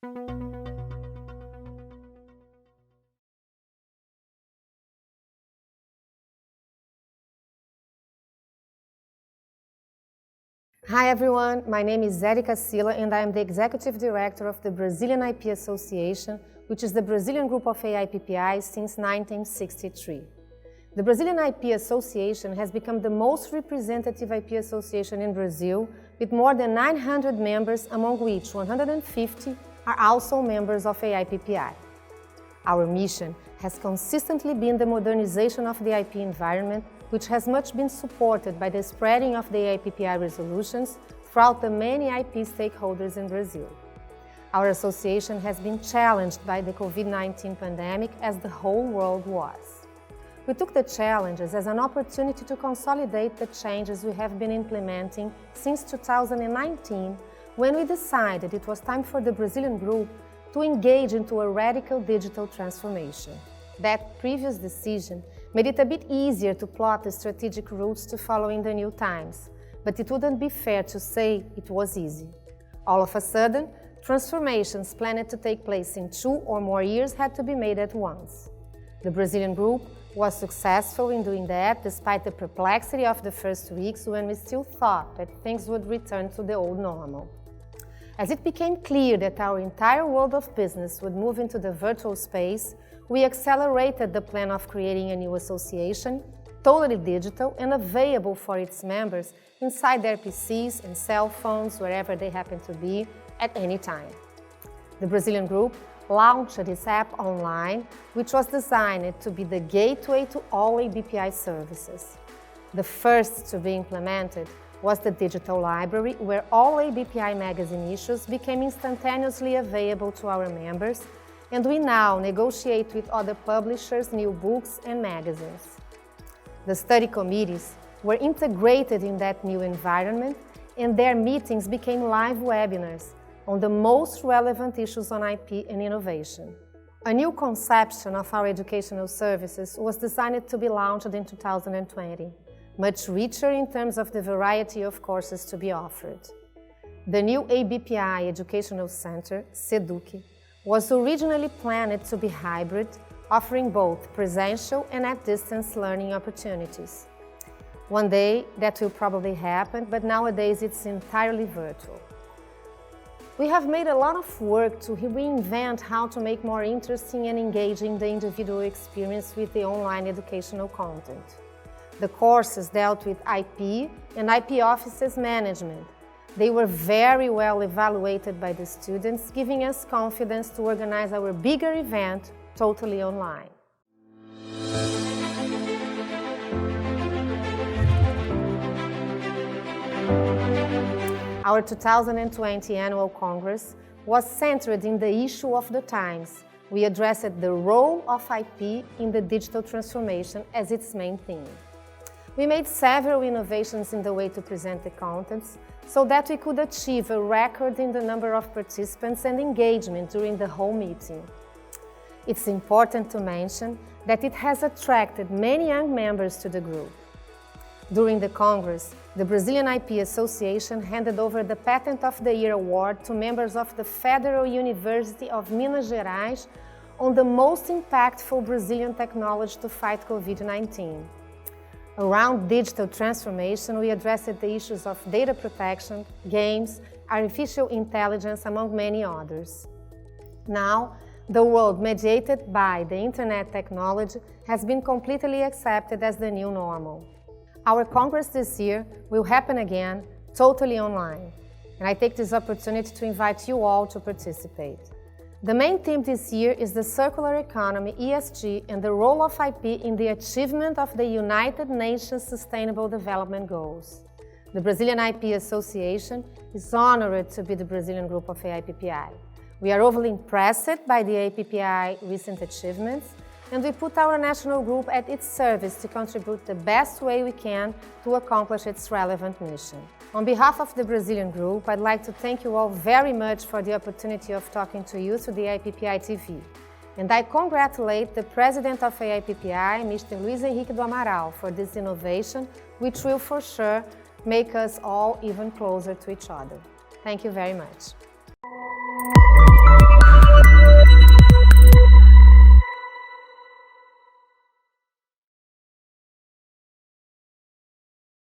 Hi everyone, my name is Érica Sila and I am the Executive Director of the Brazilian IP Association, which is the Brazilian group of AIPPI since 1963. The Brazilian IP Association has become the most representative IP association in Brazil, with more than 900 members, among which 150 are also members of AIPPI. Our mission has consistently been the modernization of the IP environment, which has much been supported by the spreading of the AIPPI resolutions throughout the many IP stakeholders in Brazil. Our association has been challenged by the COVID-19 pandemic, as the whole world was. We took the challenges as an opportunity to consolidate the changes we have been implementing since 2019, when we decided it was time for the Brazilian group to engage into a radical digital transformation. That previous decision made it a bit easier to plot the strategic routes to follow in the new times, but it wouldn't be fair to say it was easy. All of a sudden, transformations planned to take place in 2 or more years had to be made at once. The Brazilian group was successful in doing that, despite the perplexity of the first weeks when we still thought that things would return to the old normal. As it became clear that our entire world of business would move into the virtual space, we accelerated the plan of creating a new association, totally digital and available for its members inside their PCs and cell phones, wherever they happen to be, at any time. The Brazilian group launched its app online, which was designed to be the gateway to all ABPI services. The first to be implemented was the digital library, where all ABPI magazine issues became instantaneously available to our members, and we now negotiate with other publishers new books and magazines. The study committees were integrated in that new environment, and their meetings became live webinars on the most relevant issues on IP and innovation. A new conception of our educational services was designed to be launched in 2020, much richer in terms of the variety of courses to be offered. The new ABPI Educational Center, SEDUC, was originally planned to be hybrid, offering both presential and at-distance learning opportunities. One day that will probably happen, but nowadays it's entirely virtual. We have made a lot of work to reinvent how to make more interesting and engaging the individual experience with the online educational content. The courses dealt with IP and IP offices management. They were very well evaluated by the students, giving us confidence to organize our bigger event totally online. Our 2020 Annual Congress was centered in the issue of the times. We addressed the role of IP in the digital transformation as its main theme. We made several innovations in the way to present the contents so that we could achieve a record in the number of participants and engagement during the whole meeting. It's important to mention that it has attracted many young members to the group. During the Congress, the Brazilian IP Association handed over the Patent of the Year award to members of the Federal University of Minas Gerais on the most impactful Brazilian technology to fight COVID-19. Around digital transformation, we addressed the issues of data protection, games, artificial intelligence, among many others. Now, the world mediated by the internet technology has been completely accepted as the new normal. Our Congress this year will happen again, totally online, and I take this opportunity to invite you all to participate. The main theme this year is the circular economy, ESG, and the role of IP in the achievement of the United Nations Sustainable Development Goals. The Brazilian IP Association is honored to be the Brazilian group of AIPPI. We are overly impressed by the AIPPI recent achievements, and we put our national group at its service to contribute the best way we can to accomplish its relevant mission. On behalf of the Brazilian group, I'd like to thank you all very much for the opportunity of talking to you through the AIPPI TV. And I congratulate the President of AIPPI, Mr. Luiz Henrique do Amaral, for this innovation, which will for sure make us all even closer to each other. Thank you very much.